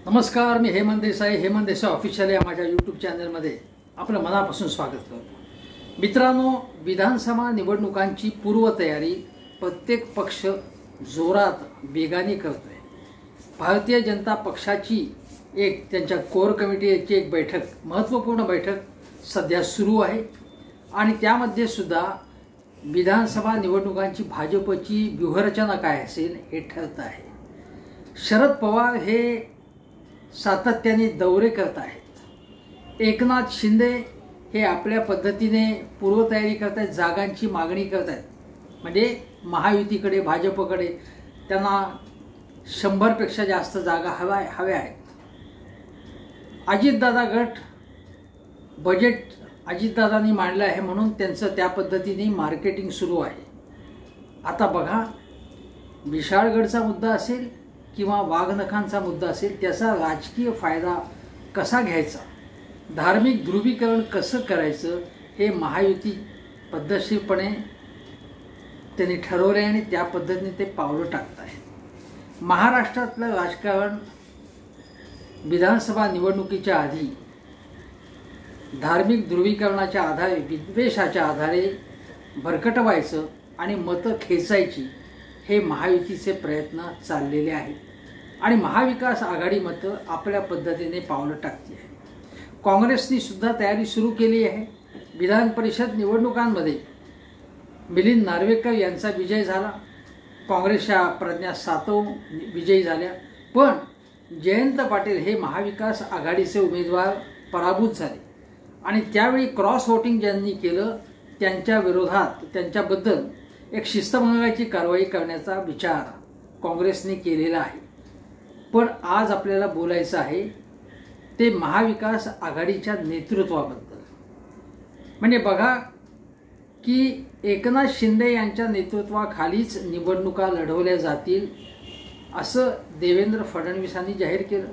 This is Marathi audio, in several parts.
नमस्कार, मी हेमंत देसाई ऑफिशियल या माझ्या यूट्यूब चॅनलमध्ये आपलं मनापासून स्वागत करतो। मित्रांनो, विधानसभा निवडणुकांची पूर्वतयारी प्रत्येक पक्ष जोरात वेगाने करतोय। भारतीय जनता पक्षाची त्यांच्या कोर कमिटीची एक बैठक, महत्त्वपूर्ण बैठक सध्या सुरू आहे आणि त्यामध्ये सुद्धा विधानसभा निवडणुकांची भाजपची व्यूहरचना काय असेल हे ठरत आहे। शरद पवार हे सातत्याने दौरे करत आहेत। एकनाथ शिंदे हे आपल्या पद्धतीने पूर्वतयारी करत आहेत, जागांची मागणी करत आहेत। म्हणजे महायुतीकडे, भाजपकडे त्यांना 100 पेक्षा जास्त जागा हव्या आहेत। अजितदादा गट बजेट अजितदादांनी मांडलं आहे म्हणून त्यांचं त्या पद्धतीने मार्केटिंग सुरू आहे। आता बघा, विशाळगडचा मुद्दा असेल किंवा वाघनखांचा मुद्दा असेल, त्याचा राजकीय फायदा कसा घ्यायचा, धार्मिक ध्रुवीकरण कसं करायचं हे महायुती पद्धतशीरपणे त्यांनी ठरवले आणि त्या पद्धतीने ते पावलं टाकत आहेत। महाराष्ट्रातलं राजकारण विधानसभा निवडणुकीच्या आधी धार्मिक ध्रुवीकरणाच्या आधारे, विद्वेषाच्या आधारे भरकटवायचं आणि मतं खेचायची हे महायुतीचे प्रयत्न चाललेले आहेत आणि महाविकास आघाडी मतं आपल्या पद्धतीने पावलं टाकते आहे। काँग्रेसने सुद्धा तयारी सुरू केली आहे। विधान परिषद निवडणुकांमध्ये मिलिंद नार्वेकर यांचा विजय झाला, काँग्रेसच्या प्रज्ञा सातव विजयी झाल्या, पण जयंत पाटील हे महाविकास आघाडीचे उमेदवार पराभूत झाले आणि त्यावेळी क्रॉस वोटिंग ज्यांनी केलं त्यांच्या विरोधात, त्यांच्याबद्दल एक शिस्तभंगाची कारवाई करण्याचा विचार काँग्रेसने केलेला आहे। पण आज आपल्याला बोलायचं आहे ते महाविकास आघाडीच्या नेतृत्वाबद्दल। म्हणजे बघा की एकनाथ शिंदे यांच्या नेतृत्वाखालीच निवडणुका लढवल्या जातील असं देवेंद्र फडणवीसांनी जाहीर केलं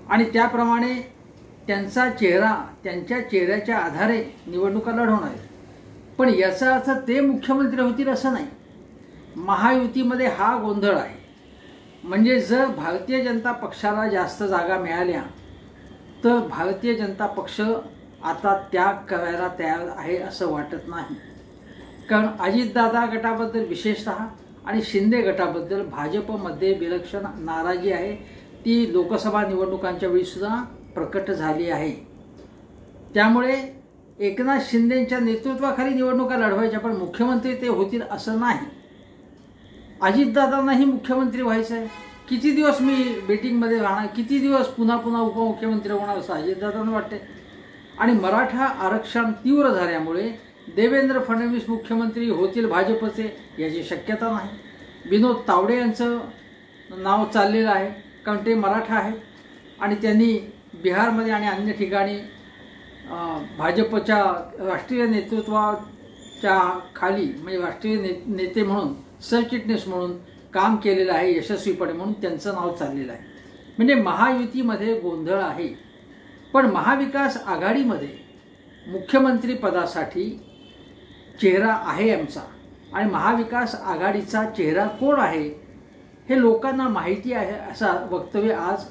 आणि त्याप्रमाणे त्यांचा चेहरा, त्यांच्या चेहऱ्याच्या आधारे निवडणुका लढवणार आहेत। पण याचा अर्थ ते मुख्यमंत्री होतील असं नाही। महायुतीमध्ये हा गोंधळ आहे। म्हणजे जर भारतीय जनता पक्षाला जास्त जागा मिळाल्या तर भारतीय जनता पक्ष आता त्याग करायला तयार आहे असं वाटत नाही। कारण अजितदादा गटाबद्दल विशेषतः आणि शिंदे गटाबद्दल भाजपमध्ये विलक्षण नाराजी आहे। ती लोकसभा निवडणुकांच्या वेळी सुद्धा प्रकट झाली आहे। त्यामुळे एकनाथ शिंदेच्या नेतृत्वाखाली निवडणुका लढवायच्या, पण मुख्यमंत्री ते होतील असं नाही। अजितदादांनाही मुख्यमंत्री व्हायचं आहे। किती दिवस मी बेटिंगमध्ये राहणार, किती दिवस पुन्हा पुन्हा उपमुख्यमंत्री होणार असं अजितदादांना वाटते। आणि मराठा आरक्षण तीव्र झाल्यामुळे देवेंद्र फडणवीस मुख्यमंत्री होतील भाजपचे याची शक्यता नाही। विनोद तावडे यांचं नाव चाललेलं आहे, कारण ते मराठा आहेत आणि त्यांनी बिहारमध्ये आणि अन्य ठिकाणी भाजपच्या राष्ट्रीय नेतृत्वाच्या खाली, म्हणजे राष्ट्रीय नेते म्हणून, सरचिटणीस म्हणून काम केलेलं आहे यशस्वीपणे, म्हणून त्यांचं नाव चाललेलं आहे। म्हणजे महायुतीमध्ये गोंधळ आहे। पण महाविकास आघाडीमध्ये मुख्यमंत्री पदासाठी चेहरा आहे आमचा आणि महाविकास आघाडीचा चेहरा कोण आहे हे लोकांना माहिती आहे असं वक्तव्य आज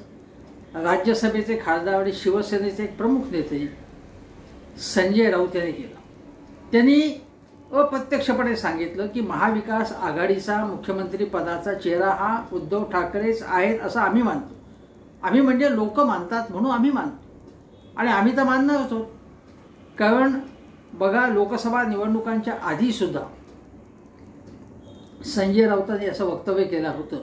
राज्यसभेचे खासदार आणि शिवसेनेचे एक प्रमुख नेते संजय राऊत यांनी केलं। त्यांनी अप्रत्यक्षपणे सांगितलं की महाविकास आघाडीचा मुख्यमंत्री पदाचा चेहरा हा उद्धव ठाकरेच आहेत असं आम्ही मानतो। आम्ही म्हणजे लोक मानतात म्हणून आम्ही मानतो आणि आम्ही तर मानणार होतो। कारण बघा, लोकसभा निवडणुकांच्या आधी सुद्धा संजय राऊतांनी असं वक्तव्य केलं होतं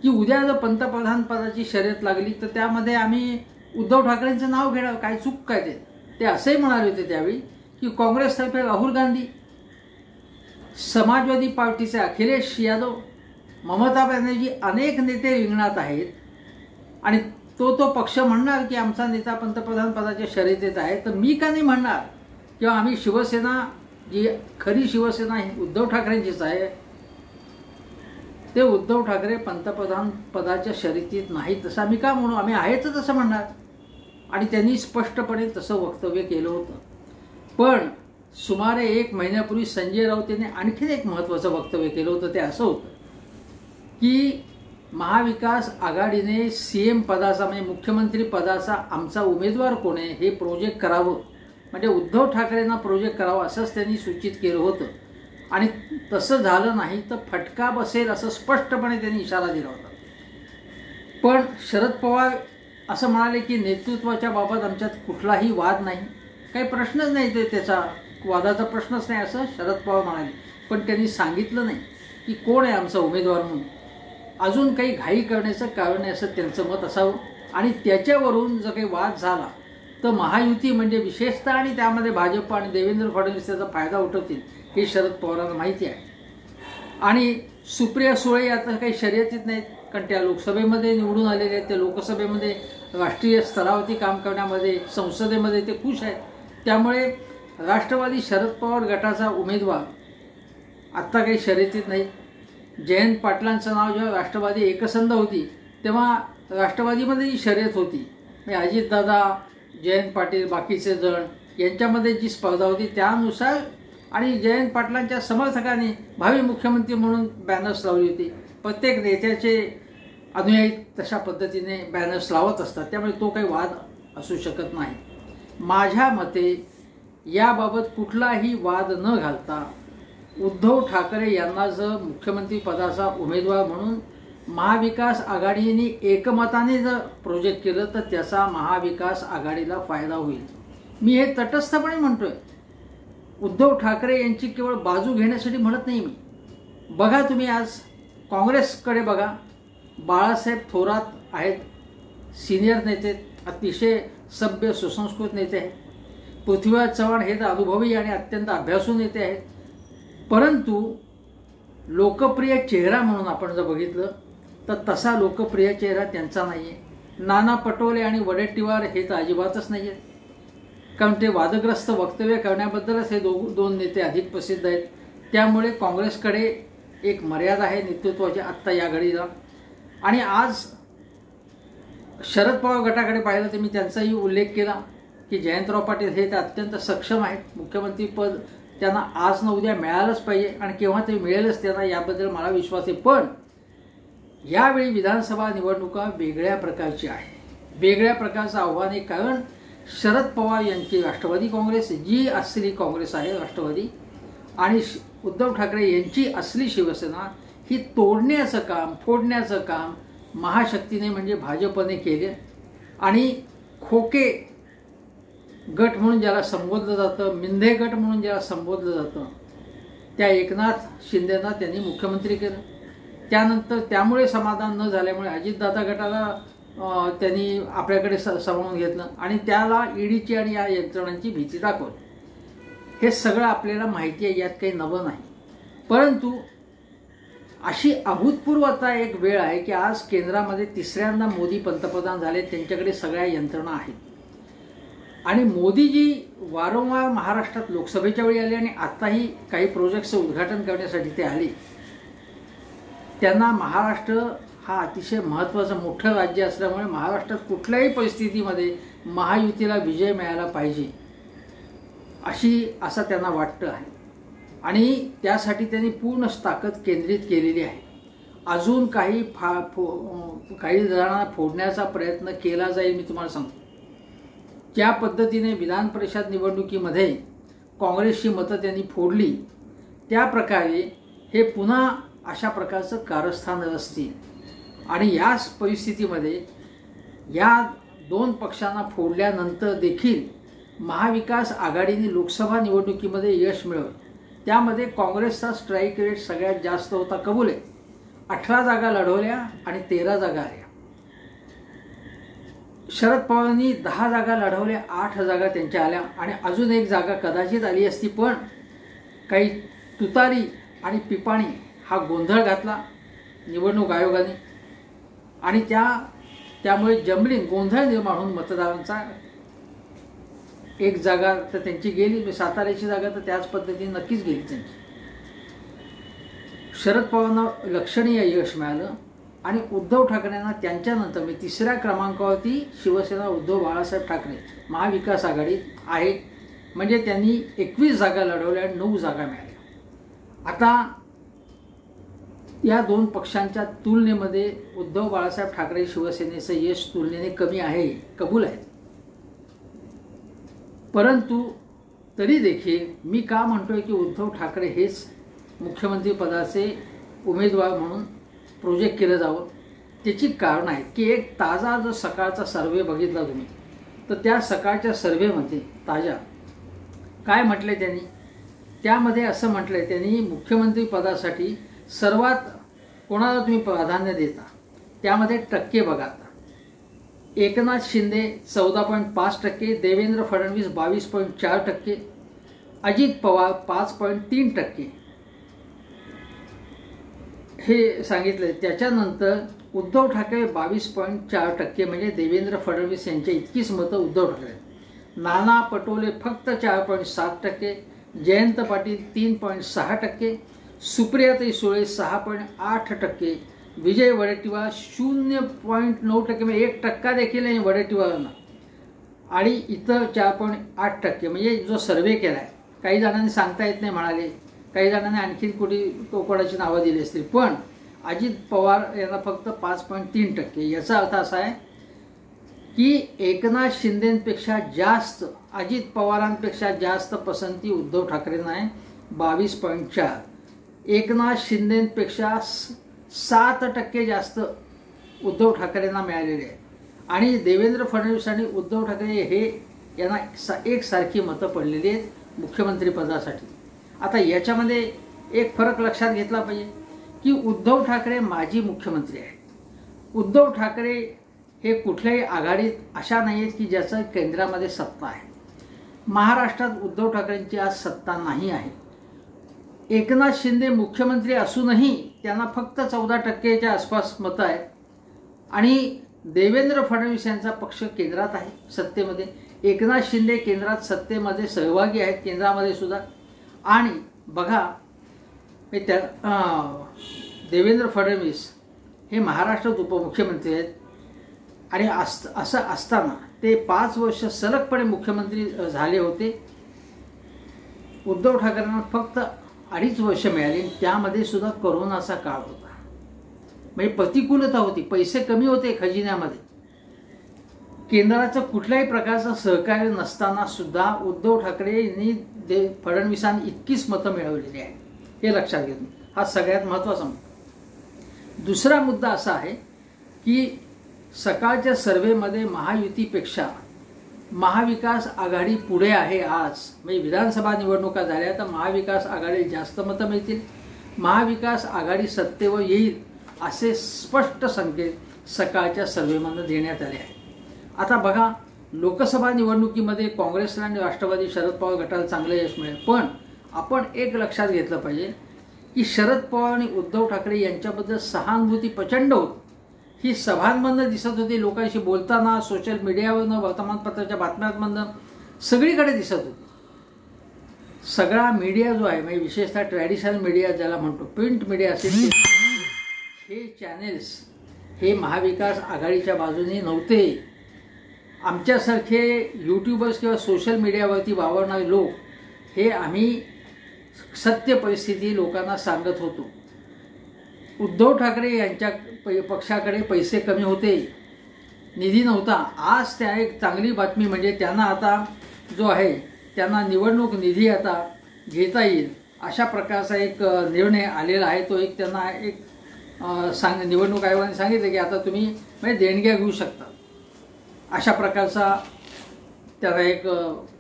की उद्या जर पंतप्रधान पदाची शर्यत लागली तर त्यामध्ये आम्ही उद्धव ठाकरेंचं नाव घेणार, काय चूक काय ते असंही म्हणाले होते त्यावेळी की काँग्रेसतर्फे राहुल गांधी, समाजवादी पार्टीचे अखिलेश यादव, ममता बॅनर्जी, अनेक नेते रिंगणात आहेत आणि तो पक्ष म्हणणार की आमचा नेता पंतप्रधान पदाच्या शर्यतीत आहे, तर मी का नाही म्हणणार? किंवा आम्ही शिवसेना, जी खरी शिवसेना ही उद्धव ठाकरेंचीच आहे, ते उद्धव ठाकरे पंतप्रधान पदाच्या शर्यतीत नाही तसं आम्ही का म्हणू, आम्ही आहेच तसं म्हणणार। आणि त्यांनी स्पष्टपणे तसं वक्तव्य केलं होतं। पण सुमारे 1 महिन्यापूर्वी संजय राऊत यांनी आणखीन एक महत्त्वाचं वक्तव्य केलं होतं। ते असं होतं की महाविकास आघाडीने CM पदाचा म्हणजे मुख्यमंत्री पदाचा आमचा उमेदवार कोण आहे हे प्रोजेक्ट करावं, म्हणजे उद्धव ठाकरेंना प्रोजेक्ट करावं असंच त्यांनी सूचित केलं होतं आणि तसं झालं नाही तर फटका बसेल असं स्पष्टपणे त्यांनी इशारा दिला होता. पण शरद पवार असं म्हणाले की नेतृत्वाच्या बाबत आमच्यात कुठलाही वाद नाही, काही प्रश्नच नाही, ते त्याचा वादाचा प्रश्नच नाही असं शरद पवार म्हणाले. पण त्यांनी सांगितलं नाही की कोण आहे आमचा उमेदवार म्हणून. अजून काही घाई करण्याचं कारण नाही असं त्यांचं मत असावं आणि त्याच्यावरून जर काही वाद झाला तर महायुती म्हणजे विशेषतः आणि त्यामध्ये भाजप आणि देवेंद्र फडणवीस त्याचा फायदा उठवतील हे शरद पवारांना माहिती आहे. आणि सुप्रिया सुळे आता काही शर्यतीत नाहीत, कारण त्या लोकसभेमध्ये निवडून आलेले आहेत, ते लोकसभेमध्ये राष्ट्रीय स्तरावरती काम करण्यामध्ये संसदेमध्ये ते खुश आहेत. त्यामुळे राष्ट्रवादी शरद पवार गटाचा उमेदवार आत्ता काही शर्यतीत नाही. जयंत पाटलांचं नाव जेव्हा राष्ट्रवादी एकसंध होती तेव्हा राष्ट्रवादीमध्येही शर्यत होती, म्हणजे अजितदादा, जयंत पाटील, बाकीचे जण यांच्यामध्ये जी स्पर्धा होती त्यानुसार आणि जयंत पाटलांच्या समर्थकांनी भावी मुख्यमंत्री म्हणून बॅनर्स लावली होती. प्रत्येक नेत्याचे अनुयायी तशा पद्धतीने बॅनर्स लावत असतात, त्यामुळे तो काही वाद असू शकत नाही. माझ्या मते याबाबत कुठलाही वाद न घालता उद्धव ठाकरे यांना जर मुख्यमंत्री पदाचा उमेदवार म्हणून महाविकास आघाडीने एकमताने जर प्रोजेक्ट केलं तर त्याचा महाविकास आघाडीला फायदा होईल. मी हे तटस्थपणे म्हणतोय, उद्धव ठाकरे यांची केवळ बाजू घेण्यासाठी म्हणत नाही मी. बघा तुम्ही आज काँग्रेसकडे बघा, बाळासाहेब थोरात आहेत, सिनियर नेते, अतिशय सभ्य सुसंस्कृत नेते आहेत. पृथ्वीराज चव्हाण हे तर अनुभवी आणि अत्यंत अभ्यासू नेते आहेत. परंतु लोकप्रिय चेहरा म्हणून आपण जर बघितलं तर तसा लोकप्रिय चेहरा त्यांचा नाही आहे. नाना पटोले आणि वडेट्टीवार हे तर अजिबातच नाही आहेत, कारण ते वादग्रस्त वक्तव्य करण्याबद्दलच हे दोन नेते अधिक प्रसिद्ध आहेत. त्यामुळे काँग्रेसकडे एक मर्यादा आहे नेतृत्वाची आत्ता या घडीला. आणि आज शरद पवार गटाकडे पाहिलं तर मी त्यांचाही उल्लेख केला की जयंतराव पाटील हे तर अत्यंत सक्षम आहेत, मुख्यमंत्रीपद त्यांना आज न उद्या मिळालंच पाहिजे आणि केव्हा ते मिळेलच त्यांना याबद्दल मला विश्वास आहे. पण यावेळी विधानसभा निवडणुका वेगळ्या प्रकारची आहे, वेगळ्या प्रकारचं आव्हान आहे. कारण शरद पवार यांची राष्ट्रवादी काँग्रेस जी असली काँग्रेस आहे राष्ट्रवादी आणि उद्धव ठाकरे यांची असली शिवसेना ही तोडण्याचं काम, फोडण्याचं काम महाशक्तीने म्हणजे भाजपने केले. आणि खोके गट म्हणून ज्याला संबोधलं जातं, मिंधे गट म्हणून ज्याला संबोधलं जातं, त्या एकनाथ शिंदेंना त्यांनी मुख्यमंत्री केलं. त्यानंतर त्यामुळे समाधान न झाल्यामुळे अजितदादा गटाला त्यांनी आपल्याकडे सामावून घेतलं आणि त्याला ईडीची आणि या यंत्रणांची भीती दाखवली. हे सगळं आपल्याला माहिती आहे, यात काही नवं नाही. परंतु अशी अभूतपूर्व आता एक वेळ आहे की आज केंद्रामध्ये तिसऱ्यांदा मोदी पंतप्रधान झाले, त्यांच्याकडे सगळ्या यंत्रणा आहेत. आणि मोदीजी वारंवार महाराष्ट्रात लोकसभेच्या वेळी आले आणि आत्ताही काही प्रोजेक्टचं उद्घाटन करण्यासाठी ते आले. त्यांना महाराष्ट्र हा अतिशय महत्त्वाचं मोठं राज्य असल्यामुळे महाराष्ट्रात कुठल्याही परिस्थितीमध्ये महायुतीला विजय मिळाला पाहिजे असं त्यांना वाटतं आहे आणि त्यासाठी त्यांनी पूर्ण ताकद केंद्रित केलेली आहे. अजून काही काही जणांना फोडण्याचा प्रयत्न केला जाईल. मी तुम्हाला सांगतो, ज्या पद्धतीने विधान परिषद निवडणुकीमध्ये काँग्रेसची मतं त्यांनी फोडली त्या प्रकारे हे पुन्हा अशा प्रकारचं कारस्थान रचतील. आणि याच परिस्थितीमध्ये या दोन पक्षांना फोडल्यानंतर देखील महाविकास आघाडीने लोकसभा निवडणुकीमध्ये यश मिळवलं. त्यामध्ये काँग्रेसचा स्ट्राईक रेट सगळ्यात जास्त होता, कबूल आहे. 18 जागा लढवल्या आणि 13 जागा आल्या. शरद पवारांनी 10 जागा लढवल्या, 8 जागा त्यांच्या आल्या आणि अजून एक जागा कदाचित आली असती, पण काही तुतारी आणि पिपाणी हा गोंधळ घातला निवडणूक आयोगाने आणि त्यामुळे जंबलिंग गोंधळ निर्माण होऊन मतदारांचा एक जागा तर त्यांची गेली, साताऱ्याची जागा तर त्याच पद्धतीने नक्कीच गेली त्यांची. शरद पवारांना लक्षणीय यश मिळालं आणि उद्धव ठाकरेंना त्यांच्यानंतर मी तिसऱ्या क्रमांकावरती शिवसेना उद्धव बाळासाहेब ठाकरे महाविकास आघाडीत आहे. म्हणजे त्यांनी 21 जागा लढवल्या आणि 9 जागा मिळाल्या. आता या दोन पक्षांच्या तुलनेमध्ये उद्धव बाळासाहेब ठाकरे शिवसेनेचं यश तुलनेने कमी आहे, कबूल आहे. परंतु तरी देखील मी का म्हणतोय की उद्धव ठाकरे हेच मुख्यमंत्री पदाचे उमेदवार म्हणून प्रोजेक्ट केलं जावं, त्याची कारण आहे की एक ताजा जो सकाळचा सर्व्हे बघितला तुम्ही, तर त्या सकाळच्या सर्व्हेमध्ये ताजा काय म्हटले त्यांनी, त्यामध्ये असं म्हटलंय त्यांनी मुख्यमंत्री पदासाठी सर्वात कोणाला तुम्ही प्राधान्य देता, त्यामध्ये टक्के बघा. एकनाथ शिंदे 14.5%, देवेंद्र फडणवीस 22.4%, अजित पवार 5.3% हे सांगितले. त्याच्यानंतर उद्धव ठाकरे 22.4%, म्हणजे देवेंद्र फडणवीस यांच्या इतकीच मतं उद्धव ठाकरे. नाना पटोले फक्त 4.7%, जयंत पाटील 3.6%, सुप्रियाताई सुळे 6.8%, विजय वडेट्टीवार 0.9%, म्हणजे 1% देखील नाही वडेट्टीवारांना, आणि इतर 4.8%. म्हणजे जो सर्वे केला आहे, काही जणांनी सांगता येत नाही म्हणाले, काही जणांनी आणखी कोणाची नावं दिली असतील, पण अजित पवार यांना फक्त 5.3%. याचा अर्थ असा आहे की एकनाथ शिंदेपेक्षा जास्त, अजित पवारांपेक्षा जास्त पसंती उद्धव ठाकरेंना आहे 22.4. एकनाथ शिंदेपेक्षा 7% जास्त उद्धव ठाकरेंना मिळालेले आहे. आणि देवेंद्र फडणवीस आणि उद्धव ठाकरे हे यांना एकसारखी मतं पडलेली आहेत मुख्यमंत्री पदासाठी. आता याच्यामध्ये एक फरक लक्षात घेतला पाहिजे की उद्धव ठाकरे माजी मुख्यमंत्री आहेत. उद्धव ठाकरे हे कुठल्याही आघाडीत अशा नाही आहेत की ज्याचं केंद्रामध्ये सत्ता आहे. महाराष्ट्रात उद्धव ठाकरेंची आज सत्ता नाही आहे. एकनाथ शिंदे मुख्यमंत्री असूनही त्यांना फक्त 14%च्या आसपास मतं आहेत, आणि देवेंद्र फडणवीस यांचा पक्ष केंद्रात आहे सत्तेमध्ये. एकनाथ शिंदे केंद्रात सत्तेमध्ये सहभागी आहेत, केंद्रामध्ये सुद्धा. आणि बघा त्या देवेंद्र फडणवीस हे महाराष्ट्रात उपमुख्यमंत्री आहेत, आणि असं असताना ते 5 वर्ष सलगपणे मुख्यमंत्री झाले होते. उद्धव ठाकरेंना फक्त 2.5 वर्ष मिळाली, त्यामध्ये सुद्धा कोरोनाचा काळ होता, म्हणजे प्रतिकूलता होती, पैसे कमी होते खजिन्यामध्ये, केंद्राचं कुठल्याही प्रकारचं सहकार्य नसताना सुद्धा उद्धव ठाकरे यांनी फडणवीसांनी इतकीच मतं मिळवलेली आहेत, हे लक्षात घेऊन. हा सगळ्यात महत्त्वाचा मुद्दा. दुसरा मुद्दा असा आहे की सकाळच्या सर्व्हेमध्ये महायुतीपेक्षा महाविकास आघाडी पुढे आहे आज. म्हणजे विधानसभा निवडणुका झाल्या तर महाविकास आघाडीला जास्त मतं मिळतील, महाविकास आघाडी सत्तेवर येईल असे स्पष्ट संकेत सकाळच्या सर्व्हेमध्ये देण्यात आले आहेत. आता बघा, लोकसभा निवडणुकीमध्ये काँग्रेसला आणि राष्ट्रवादी शरद पवार गटाला चांगलं यश मिळेल, पण आपण एक लक्षात घेतलं पाहिजे की शरद पवार आणि उद्धव ठाकरे यांच्याबद्दल सहानुभूती प्रचंड होती. ही सभांमधनं दिसत होती, लोकांशी बोलताना, सोशल मीडियावरनं, वर्तमानपत्राच्या बातम्यांमधनं सगळीकडे दिसत होती. सगळा मीडिया जो आहे, म्हणजे विशेषतः ट्रॅडिशनल मीडिया ज्याला म्हणतो, प्रिंट मीडिया असेल, हे चॅनेल्स हे महाविकास आघाडीच्या बाजूने नव्हते. आमच्यासारखे यूट्यूबर्स किंवा सोशल मीडियावरती वावरणारे लोक हे आम्ही सत्य परिस्थिती लोकांना सांगत होतो. उद्धव ठाकरे यांच्या पक्षाकडे पैसे कमी होते, निधी नव्हता. आज त्या एक चांगली बातमी म्हणजे त्यांना आता जो आहे त्यांना निवडणूक निधी आता घेता येईल अशा प्रकारचा एक निर्णय आलेला आहे. तो एक त्यांना एक निवडणूक आयोगाने सांगितलं की आता तुम्ही म्हणजे देणग्या घेऊ शकता, अशा प्रकारचा त्याला एक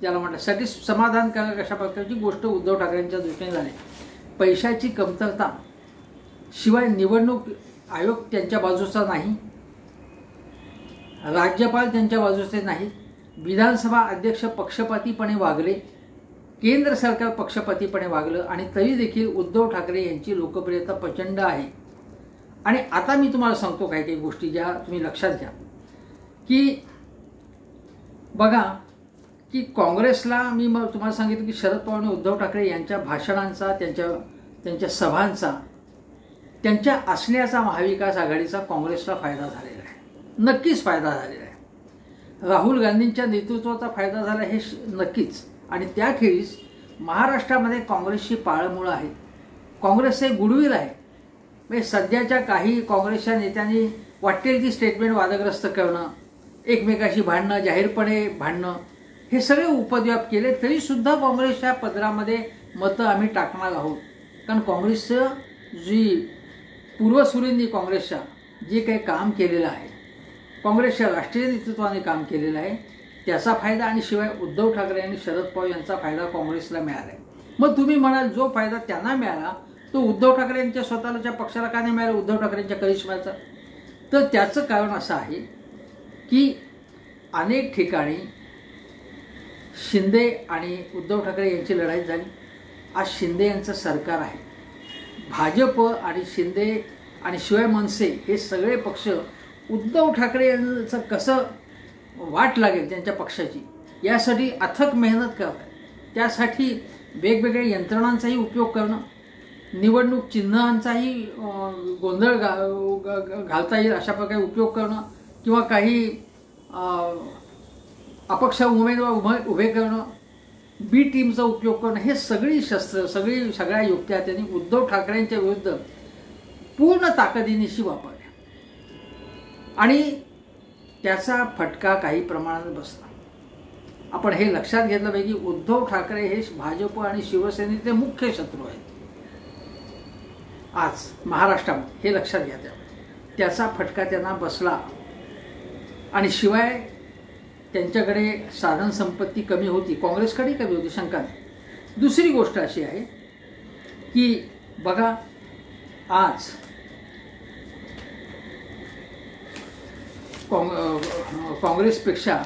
ज्याला म्हणतात समाधानकारक अशा प्रकारची गोष्ट उद्धव ठाकरेंच्या दृष्टीने झाली. पैशाची कमतरता शिवाय निवडणूक आयोग त्यांच्या बाजूचा नाही, राज्यपाल त्यांच्या बाजूचे नाही, विधानसभा अध्यक्ष पक्षपातीपणे वागले, केंद्र सरकार पक्षपातीपणे वागलं, आणि तरी देखील उद्धव ठाकरे यांची लोकप्रियता प्रचंड आहे. आणि आता मी तुम्हाला सांगतो काही काही गोष्टी ज्या तुम्ही लक्षात घ्या की बघा की काँग्रेसला मी तुम्हाला सांगितलं की शरद पवार आणि उद्धव ठाकरे यांच्या भाषणांचा, त्यांच्या सभांचा, त्यांच्या असण्याचा महाविकास आघाडीचा काँग्रेसला फायदा झालेला आहे, नक्कीच फायदा झालेला आहे. राहुल गांधींच्या नेतृत्वाचा फायदा झाला हे नक्कीच. आणि त्याखेरीज महाराष्ट्रामध्ये काँग्रेसची पाळंमुळं आहेत, काँग्रेसचे गुडविल आहे. म्हणजे सध्याच्या काही काँग्रेसच्या नेत्यांनी वाटेल ती स्टेटमेंट वादग्रस्त करणं, एकमेकाशी भांडणं, जाहीरपणे भांडणं, हे सगळे उपद्व्याप केले तरीसुद्धा काँग्रेसच्या पदरामध्ये मतं आम्ही टाकणार आहोत. कारण काँग्रेसचं जी पूर्वसुरींनी काँग्रेसच्या जे काही काम केलेलं आहे, काँग्रेसच्या राष्ट्रीय नेतृत्वाने काम केलेलं आहे, त्याचा फायदा आणि शिवाय उद्धव ठाकरे आणि शरद पवार यांचा फायदा काँग्रेसला मिळाला आहे. मग तुम्ही म्हणाल जो फायदा त्यांना मिळाला तो उद्धव ठाकरे यांच्या स्वतःच्या पक्षाला का नाही मिळाला, उद्धव ठाकरेंच्या करिश्म्याचा? तर त्याचं कारण असं आहे की अनेक ठिकाणी शिंदे आणि उद्धव ठाकरे यांची लढाई झाली. आज शिंदे यांचं सरकार आहे. भाजप आणि शिंदे आणि शिवाय मनसे हे सगळे पक्ष उद्धव ठाकरे यांचं कसं वाट लागेल त्यांच्या पक्षाची यासाठी अथक मेहनत करतात. त्यासाठी वेगवेगळ्या यंत्रणांचाही उपयोग करणं, निवडणूक चिन्हांचाही गोंधळ घालता येईल अशा प्रकारे उपयोग करणं किंवा काही अपक्ष उमेदवार उभे करणं, बी टीमचा उपयोग करणं, हे सगळी शस्त्र सगळ्या युक्त्या त्यांनी उद्धव ठाकरेंच्या विरुद्ध पूर्ण ताकदीनिशी वापरल्या आणि त्याचा फटका काही प्रमाणात बसला. आपण हे लक्षात घेतलं पाहिजे की उद्धव ठाकरे हे भाजप आणि शिवसेनेचे मुख्य शत्रू आहेत आज महाराष्ट्रामध्ये, हे लक्षात घ्या. त्याचा फटका त्यांना बसला आणि शिवाय त्यांच्याकडे साधन संपत्ती कमी होती, काँग्रेसकडे कमी होती, शंका नाही. दुसरी गोष्ट अशी आहे की बघा आज काँग्रेसपेक्षा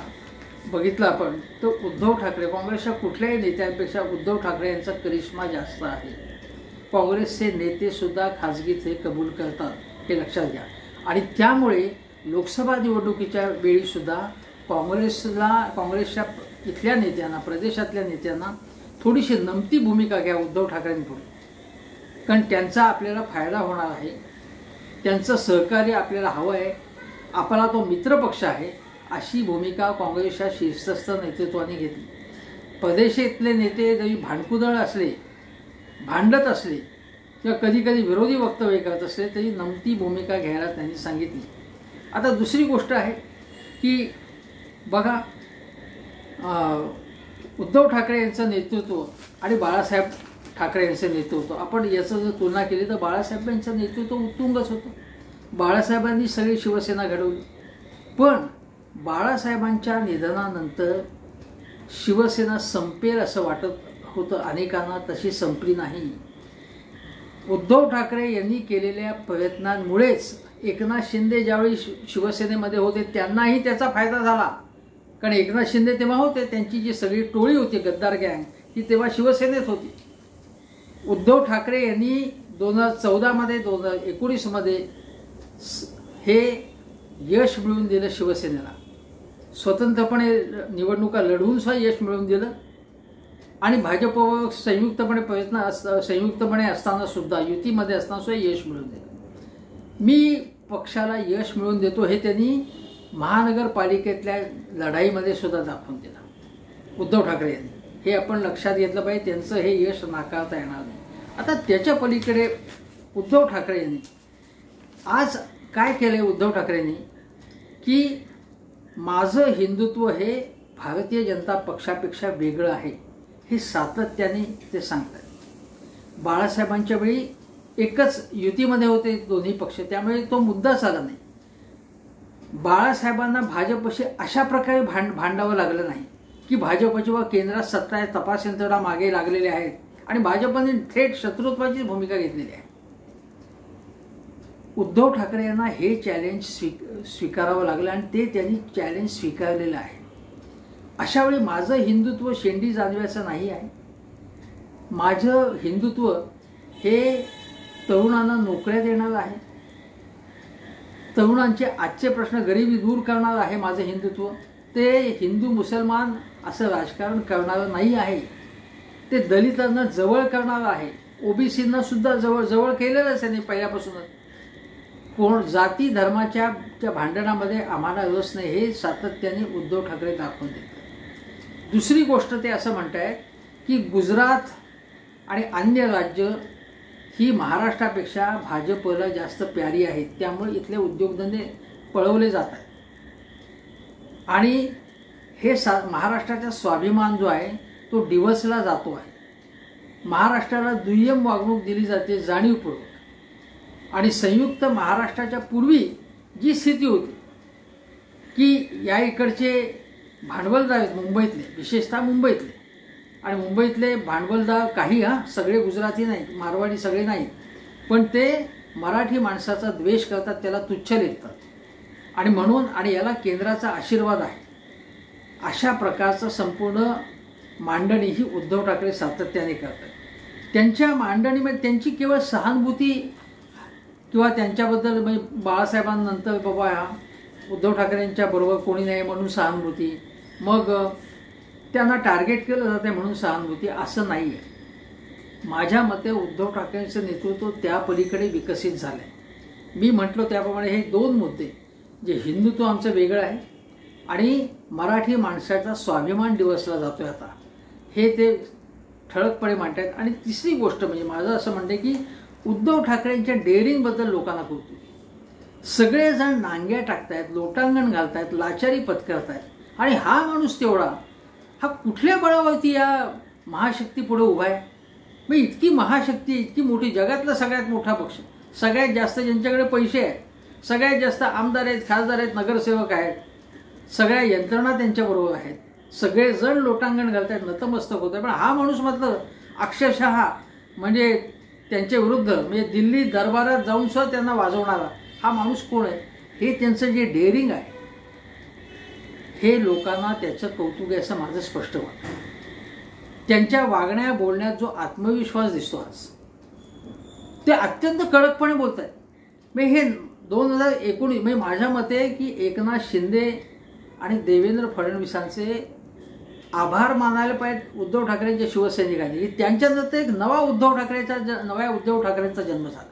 बघितलं आपण तर उद्धव ठाकरे काँग्रेसच्या कुठल्याही नेत्यांपेक्षा उद्धव ठाकरे यांचा करिश्मा जास्त आहे. काँग्रेसचे नेतेसुद्धा खाजगीत हे कबूल करतात, हे लक्षात घ्या. आणि त्यामुळे लोकसभा निवडणुकीच्या वेळीसुद्धा काँग्रेसच्या इथल्या नेत्यांना, प्रदेशातल्या नेत्यांना थोडीशी नमती भूमिका घ्या उद्धव ठाकरेंपुढे, कारण त्यांचा आपल्याला फायदा होणार आहे, त्यांचं सहकार्य आपल्याला हवं आहे, आपला तो मित्रपक्ष आहे, अशी भूमिका काँग्रेसच्या शीर्षस्थ नेतृत्वाने घेतली. प्रदेशातले नेते जरी भांडकुदळ असले, भांडत असले किंवा कधी कधी विरोधी वक्तव्य करत असले तरी नमती भूमिका घ्यायला त्यांनी सांगितली. आता दुसरी गोष्ट आहे की बघा उद्धव ठाकरे यांचं नेतृत्व आणि बाळासाहेब ठाकरे यांचं नेतृत्व, आपण याचं जर तुलना केली तर बाळासाहेबांचं नेतृत्व उत्तुंगच होतं. बाळासाहेबांनी सगळी शिवसेना घडवली, पण बाळासाहेबांच्या निधनानंतर शिवसेना संपेल असं वाटत होतं अनेकांना, तशी संपली नाही. उद्धव ठाकरे यांनी केलेल्या प्रयत्नांमुळेच एकनाथ शिंदे ज्यावेळी शिवसेनेमध्ये होते त्यांनाही त्याचा फायदा झाला, कारण एकनाथ शिंदे तेव्हा होते, त्यांची जी सगळी टोळी होती गद्दार गँग ती तेव्हा शिवसेनेत होती. उद्धव ठाकरे यांनी 2014मध्ये 2019मध्ये हे यश मिळवून दिलं शिवसेनेला, स्वतंत्रपणे निवडणुका लढवून सुद्धा यश मिळवून दिलं आणि भाजपवर संयुक्तपणे असताना सुद्धा, युतीमध्ये असताना सुद्धा यश मिळवून दिलं. मी पक्षाला यश मिळवून देतो हे त्यांनी महानगरपालिकेतल्या लढाईमध्ये सुद्धा दाखवून दिलं उद्धव ठाकरे यांनी, हे आपण लक्षात घेतलं पाहिजे. त्यांचं हे यश नाकारता येणार नाही. आता त्याच्या पलीकडे उद्धव ठाकरे यांनी आज काय केलंय उद्धव ठाकरेंनी की माझं हिंदुत्व हे भारतीय जनता पक्षापेक्षा वेगळं आहे, हे सातत्याने ते सांगतात. बाळासाहेबांच्या वेळी एकच युतीमध्ये होते दोन्ही पक्ष, त्यामुळे तो मुद्दाच आला नाही. बाळासाहेबांना भाजपशी अशा प्रकारे भांडावं लागलं नाही की भाजपची व केंद्रात सत्ता आहे, तपास यंत्रणा मागे लागलेले आहेत आणि भाजपने थेट शत्रुत्वाची भूमिका घेतलेली आहे. उद्धव ठाकरे यांना हे चॅलेंज स्वीकारावं लागलं आणि ते त्यांनी चॅलेंज स्वीकारलेलं आहे. अशा वेळी माझं हिंदुत्व शेंडी जाणवायचं नाही आहे. माझं हिंदुत्व हे तरुणांना नोकऱ्या देणार आहे, तरुणांचे आजचे प्रश्न गरिबी दूर करणार आहे माझं हिंदुत्व. ते हिंदू मुसलमान असं राजकारण करणारं नाही आहे, ते दलितांना जवळ करणार आहे, ओबीसींना सुद्धा जवळ केलेलंच आहे पहिल्यापासूनच. कोण जाती धर्माच्या भांडणामध्ये आम्हाला रस नाही हे सातत्याने उद्धव ठाकरे दाखवून देतात. दुसरी गोष्ट ते असं म्हणतायत की गुजरात आणि अन्य राज्य ही महाराष्ट्रापेक्षा भाजपला जास्त प्यारी आहेत, त्यामुळे इथले उद्योगधंदे पळवले जातात आणि हे महाराष्ट्राचा स्वाभिमान जो आहे तो डिवसला जातो आहे. महाराष्ट्राला दुय्यम वागणूक दिली जाते जाणीवपूर्वक. आणि संयुक्त महाराष्ट्राच्या पूर्वी जी स्थिती होती की या इकडचे भांडवलदार आहेत मुंबईतले, विशेषतः मुंबईतले, आणि मुंबईतले भांडवलदार काही सगळे गुजराती नाहीत, मारवाडी सगळे नाहीत, पण ते मराठी माणसाचा द्वेष करतात, त्याला तुच्छ लेखतात. आणि म्हणून आणि याला केंद्राचा आशीर्वाद आहे अशा प्रकारचं संपूर्ण मांडणी ही उद्धव ठाकरे सातत्याने करतात. त्यांच्या मांडणीमध्ये त्यांची केवळ सहानुभूती किंवा त्यांच्याबद्दल म्हणजे बाळासाहेबांनंतर बाबा उद्धव ठाकरेंच्या बरोबर कोणी नाही म्हणून सहानुभूती, मग त्यांना टार्गेट केलं जाते म्हणून सहानुभूती, असं नाही आहे. माझ्या मते उद्धव ठाकरेंचं नेतृत्व त्या पलीकडे विकसित झालं आहे. मी म्हटलो त्याप्रमाणे हे दोन मुद्दे, जे हिंदुत्व आमचं वेगळं आहे आणि मराठी माणसाचा स्वाभिमान दिवसला जातो आहे आता, हे ते ठळकपणे मांडतात. आणि तिसरी गोष्ट म्हणजे माझं असं म्हणणं आहे की उद्धव ठाकरेंच्या डेअरिंगबद्दल लोकांना कौतुक आहे. सगळेजण नांग्या टाकतायत, लोटांगण घालतायत, लाचारी पत्करतायत आणि हा माणूस तेवढा हा कुठल्या बळावरती या महाशक्ती पुढे उभा आहे. मग इतकी महाशक्ती, इतकी मोठी, जगातला सगळ्यात मोठा पक्ष, सगळ्यात जास्त ज्यांच्याकडे पैसे आहेत, सगळ्यात जास्त आमदार आहेत, खासदार आहेत, नगरसेवक आहेत, सगळ्या यंत्रणा त्यांच्याबरोबर आहेत, सगळेजण लोटांगण घालतात, नतमस्तक होत आहे, पण हा माणूस मात्र अक्षरशः म्हणजे त्यांच्या विरुद्ध म्हणजे दिल्ली दरबारात जाऊन सुद्धा त्यांना वाजवणारा हा माणूस कोण आहे. हे त्यांचं जे डेअरिंग आहे हे लोकांना त्याचं कौतुक आहे असं माझं स्पष्ट वाटतं. त्यांच्या वागण्या बोलण्यात जो आत्मविश्वास दिसतो आज, ते अत्यंत कडकपणे बोलत आहेत. म्हणजे हे 2019 म्हणजे माझ्या मते की एकनाथ शिंदे आणि देवेंद्र फडणवीसांचे आभार मानायला पाहिजे उद्धव ठाकरेंच्या शिवसैनिकांनी, की त्यांच्यानंतर एक नव्या उद्धव ठाकरेंचा जन्म झाला.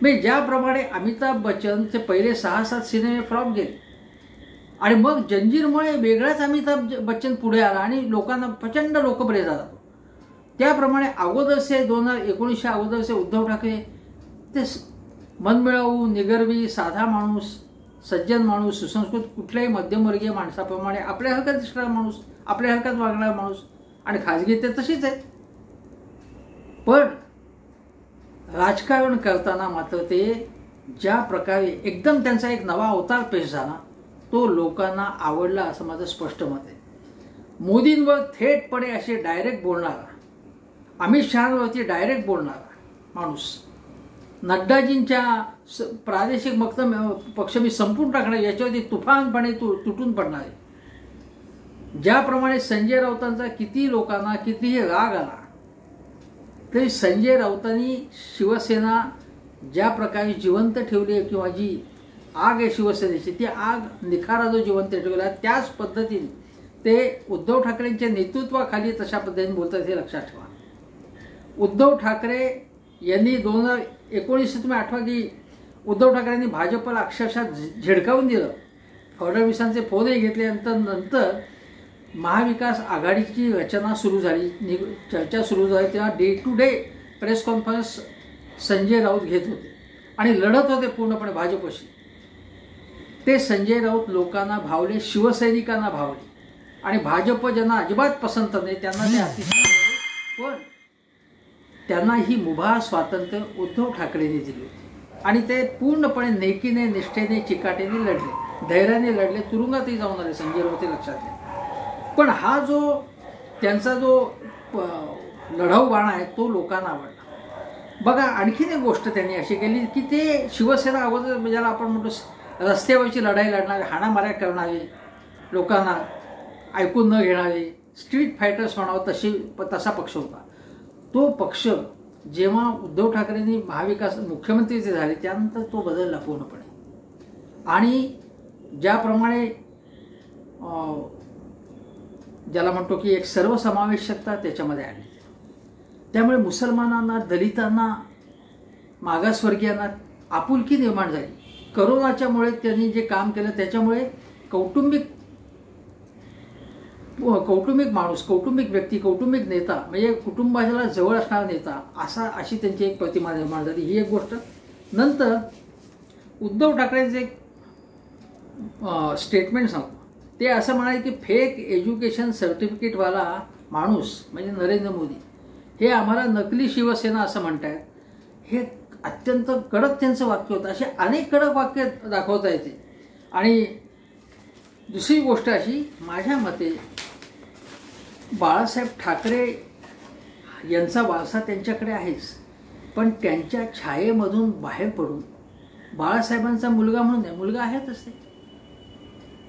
म्हणजे ज्याप्रमाणे अमिताभ बच्चनचे पहिले 6-7 सिनेमे फ्लॉप गेले आणि मग जंजीरमुळे वेगळाच अमिताभ बच्चन पुढे आला आणि लोकांना प्रचंड लोकप्रिय झाला, त्याप्रमाणे अगोदरचे 2019 अगोदरचे उद्धव ठाकरे ते मनमिळावू, निगर्वी, साधा माणूस, सज्जन माणूस, सुसंस्कृत, कुठल्याही मध्यमवर्गीय माणसाप्रमाणे आपल्यासारखाच दिसणारा माणूस, आपल्यासारखाच वागणारा माणूस, आणि खाजगी ते तशीच आहे. पण राजकारण करताना मात्र ते ज्या प्रकारे एकदम त्यांचा एक नवा अवतार पेश झाला तो लोकांना आवडला असं माझं स्पष्ट मत आहे. मोदींवर थेटपणे असे डायरेक्ट बोलणारा, अमित शहावरती डायरेक्ट बोलणारा माणूस, नड्डाजींच्या प्रादेशिक पक्ष मी संपून टाकणार याच्यावरती तुफानपणे तुटून पडणार आहे. ज्याप्रमाणे संजय राऊतांचा किती लोकांना कितीही राग आला तरी संजय राऊतांनी शिवसेना ज्या प्रकारे जिवंत ठेवली आहे किंवा जी आग आहे शिवसेनेची ती आग निखारा जो जिवंत ठेवला त्याच पद्धतीने ते उद्धव ठाकरेंच्या नेतृत्वाखाली तशा पद्धतीने बोलतात हे लक्षात ठेवा. उद्धव ठाकरे यांनी 2019 तुम्ही आठवा की उद्धव ठाकरेंनी भाजपला अक्षरशः झिडकावून दिलं. फडणवीसांचे फोनही घेतल्यानंतर महाविकास आघाडीची रचना सुरू झाली, चर्चा सुरू झाली, तेव्हा day to day press conference Sanjay Raut घेत होते आणि लढत होते पूर्णपणे भाजपशी. ते संजय राऊत लोकांना भावले, शिवसैनिकांना भावले आणि भाजप ज्यांना अजिबात पसंत नाही त्यांना ते अतिशय आवडले. पण त्यांना ही मुभा स्वातंत्र्य उद्धव ठाकरेंनी दिली होती आणि ते पूर्णपणे नेकीने, निष्ठेने, चिकाटीने लढले, धैर्याने लढले, तुरुंगातही जाऊन आले संजय राऊत, लक्षात घ्या. पण हा जो त्यांचा जो लढाऊ बाणा आहे तो लोकांना आवडला. बघा आणखीन एक गोष्ट त्यांनी अशी केली की ते शिवसेना अगोदर ज्याला आपण म्हणतो रस्त्यावरची लढाई लढणारे, हाणामाऱ्या करणारे, लोकांना ऐकून न घेणारे, स्ट्रीट फायटर्स म्हणावं तसा पक्ष होता. तो पक्ष जेव्हा उद्धव ठाकरेंनी महाविकास मुख्यमंत्री जे झाले त्यानंतर तो बदलला पूर्णपणे आणि ज्याप्रमाणे ज्याला म्हणतो की एक सर्वसमावेशकता त्याच्यामध्ये आली. त्यामुळे मुसलमानांना, दलितांना, मागासवर्गीयांना आपुलकी निर्माण झाली. करोनाच्यामुळे त्यांनी जे काम केलं त्याच्यामुळे कौटुंबिक कौटुंबिक माणूस, कौटुंबिक व्यक्ती, कौटुंबिक नेता, म्हणजे कुटुंबाला जवळ असणारा नेता, अशी त्यांची एक प्रतिमा निर्माण झाली. ही एक गोष्ट. नंतर उद्धव ठाकरेंचे एक स्टेटमेंट सांगतो. ते असं म्हणाले की फेक एज्युकेशन सर्टिफिकेटवाला माणूस म्हणजे नरेंद्र मोदी हे आम्हाला नकली शिवसेना असं म्हणतायत. हे अत्यंत कडक त्यांचं वाक्य होतं. असे अनेक कडक वाक्य दाखवता येते. आणि दुसरी गोष्ट अशी, माझ्या मते बाळासाहेब ठाकरे यांचा वारसा त्यांच्याकडे आहेच, पण त्यांच्या छायेमधून बाहेर पडून बाळासाहेबांचा मुलगा म्हणून नाही, मुलगा आहेतच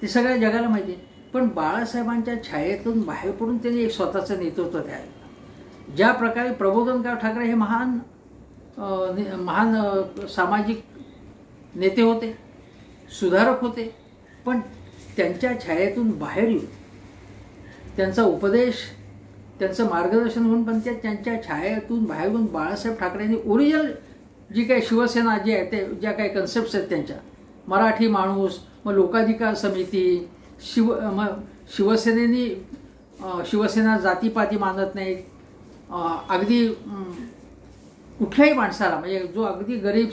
ते सगळ्या जगाला माहिती आहे, पण बाळासाहेबांच्या छायेतून बाहेर पडून त्यांनी एक स्वतःचं नेतृत्व द्यायला. ज्या प्रकारे प्रबोधनकार ठाकरे हे महान सामाजिक नेते होते, सुधारक होते, पण त्यांच्या छायेतून बाहेर येऊन त्यांचा उपदेश, त्यांचं मार्गदर्शन होऊन, पण त्यांच्या छायेतून बाहेर येऊन बाळासाहेब ठाकरेंनी ओरिजिनल जी काही शिवसेना जी आहे ते ज्या काही कन्सेप्ट्स आहेत त्यांच्या, मराठी माणूस, मग लोकाधिकार समिती, शिवसेना जातीपाती मानत नाहीत. अगदी कुठल्याही माणसाला, म्हणजे जो अगदी गरीब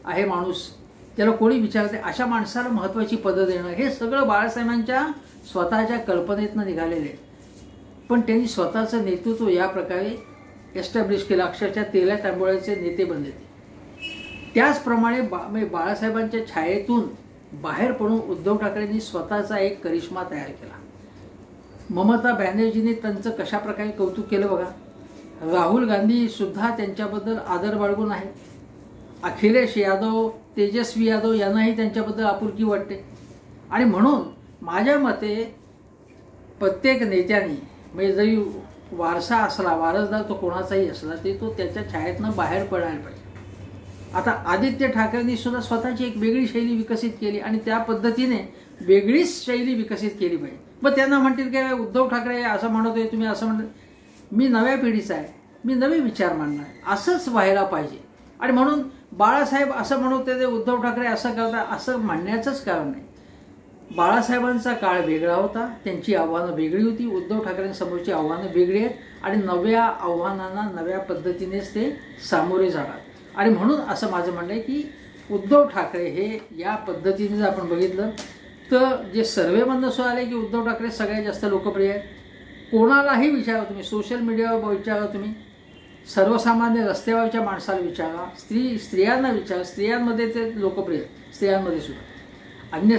आहे माणूस, त्याला कोणी विचारते अशा माणसाला महत्त्वाची पदं देणं, हे सगळं बाळासाहेबांच्या स्वतःच्या कल्पनेतनं निघालेले आहे. पण त्यांनी स्वतःचं नेतृत्व या प्रकारे एस्टॅब्लिश केलं. अक्षरशः तेल्या तांबोळ्याचे नेते बनले ते. त्याचप्रमाणे बाळासाहेबांच्या छायेतून बाहेर पडून उद्धव ठाकरेंनी स्वतःचा एक करिश्मा तयार केला. ममता बॅनर्जींनी त्यांचं कशा प्रकारे कौतुक केलं बघा. राहुल गांधी सुद्धा त्यांच्याबद्दल आदर बाळगून आहे. अखिलेश यादव, तेजस्वी यादव यांनाही त्यांच्याबद्दल आपुलकी वाटते. आणि म्हणून माझ्या मते प्रत्येक नेत्यांनी, म्हणजे जरी वारसा असला, वारसदार तो कोणाचाही असला, तरी तो त्याच्या छायेतनं बाहेर पडायला पाहिजे. आता आदित्य ठाकरेंनी सुद्धा स्वतःची एक वेगळी शैली विकसित केली आणि त्या पद्धतीने वेगळीच शैली विकसित केली पाहिजे. मग त्यांना म्हणतील की उद्धव ठाकरे असं म्हणतोय, तुम्ही असं म्हणत. मी नव्या पिढीचा आहे, मी नवे विचार मांडणार, असंच व्हायला पाहिजे. आणि म्हणून बाळासाहेब असं म्हणत होते, उद्धव ठाकरे असं करता, असं म्हणण्याचंच कारण नाही. बाळासाहेबांचा काळ वेगळा होता, त्यांची आव्हानं वेगळी होती. उद्धव ठाकरेंसमोरची आव्हानं वेगळी आहेत आणि नव्या आव्हानांना नव्या पद्धतीनेच ते सामोरे जाणार. आणि म्हणून असं माझं म्हणणं आहे की उद्धव ठाकरे हे या पद्धतीने जर आपण बघितलं तर जे सर्वेमधनं असं आले की उद्धव ठाकरे सगळ्यात जास्त लोकप्रिय आहेत. कोणालाही विचारा तुम्ही, सोशल मीडियावर विचारा तुम्ही, सर्वसामान्य रस्त्यावरच्या माणसाला विचारा, स्त्रियांना विचारा, स्त्रियांमध्ये ते लोकप्रिय आहेत. स्त्रियांमध्ये सुद्धा, अन्य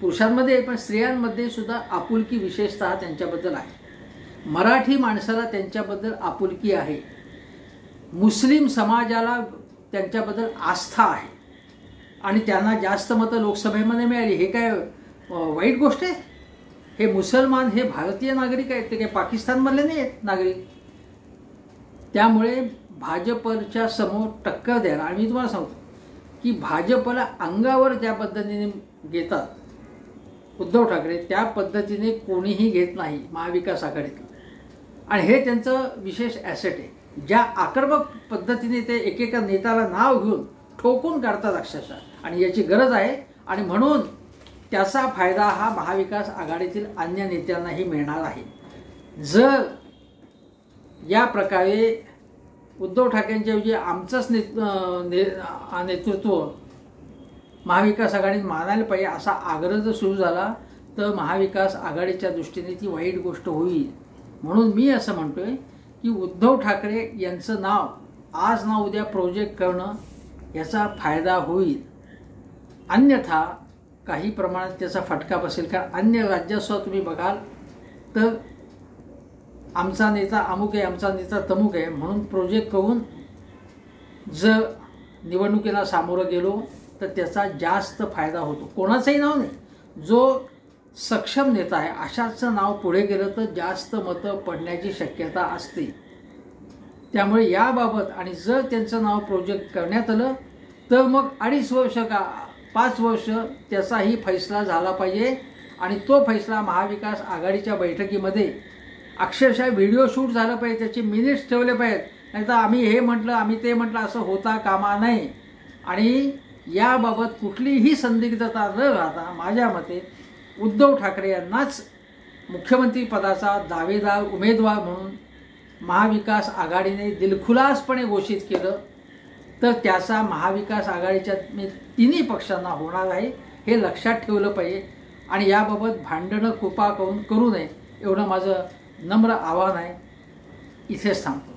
पुरुषांमध्ये पण स्त्रियांमध्ये सुद्धा आपुलकी विशेषतः त्यांच्याबद्दल आहे. मराठी माणसाला त्यांच्याबद्दल आपुलकी आहे. मुस्लिम समाजाला त्यांच्याबद्दल आस्था आहे आणि त्यांना जास्त मतं लोकसभेमध्ये मिळाली. हे काय वाईट गोष्ट आहे? हे मुसलमान हे भारतीय नागरिक आहेत, ते काही पाकिस्तानमधले नाही आहेत नागरिक. त्यामुळे भाजपच्या समोर टक्कर द्यायला, आणि मी तुम्हाला सांगतो की भाजपला अंगावर ज्या पद्धतीने घेतात उद्धव ठाकरे, त्या पद्धतीने कोणीही घेत नाही महाविकास आघाडीत. आणि हे त्यांचं विशेष ॲसेट आहे. ज्या आक्रमक पद्धतीने ते एकेका नेत्याला नाव घेऊन ठोकून काढतात अक्षरशः, आणि याची गरज आहे. आणि म्हणून त्याचा फायदा हा महाविकास आघाडीतील अन्य नेत्यांनाही मिळणार आहे. जर या प्रकारे उद्धव ठाकरेंच्याऐवजी आमचंच नेतृत्व महाविकास आघाडीत मानायला पाहिजे असा आग्रह जर सुरू झाला तर महाविकास आघाडीच्या दृष्टीने ती वाईट गोष्ट होईल. म्हणून मी असं म्हणतोय की उद्धव ठाकरे यांचं नाव आज ना उद्या प्रोजेक्ट करणं याचा फायदा होईल. अन्यथा काही प्रमाणात त्याचा फटका बसेल. कारण अन्य राज्यासह तुम्ही बघाल तर आमचा नेता अमुक आहे, आमचा नेता तमुक आहे म्हणून प्रोजेक्ट करून जर निवडणुकीला सामोरं गेलो तर त्याचा जास्त फायदा होतो. कोणाचंही नाव नाही, जो सक्षम नेता आहे अशाचं नाव पुढे गेलं तर जास्त मतं पडण्याची शक्यता असते. त्यामुळे याबाबत, आणि जर त्यांचं नाव प्रोजेक्ट करण्यात आलं तर मग 2.5 वर्ष का 5 वर्ष त्याचाही फैसला झाला पाहिजे. आणि तो फैसला महाविकास आघाडीच्या बैठकीमध्ये अक्षरशः व्हिडिओ शूट झालं पाहिजे, त्याचे मिनिट्स ठेवले पाहिजेत. नाही तर आम्ही हे म्हटलं आम्ही ते म्हटलं असं होता कामा नये. आणि याबाबत कुठलीही संदिग्धता न राहता माझ्या मते उद्धव ठाकरे यांनाच मुख्यमंत्री पदाचा दावेदार उमेदवार म्हणून महाविकास आघाडीने दिलखुलासपणे घोषित केलं तर त्याचा महाविकास आघाडीच्या तिन्ही पक्षांना होणार आहे हे लक्षात ठेवलं पाहिजे आणि याबाबत भांडणं कृपा करू नये एवढं माझं नम्र आवाहन आहे. इथेच थांबतो.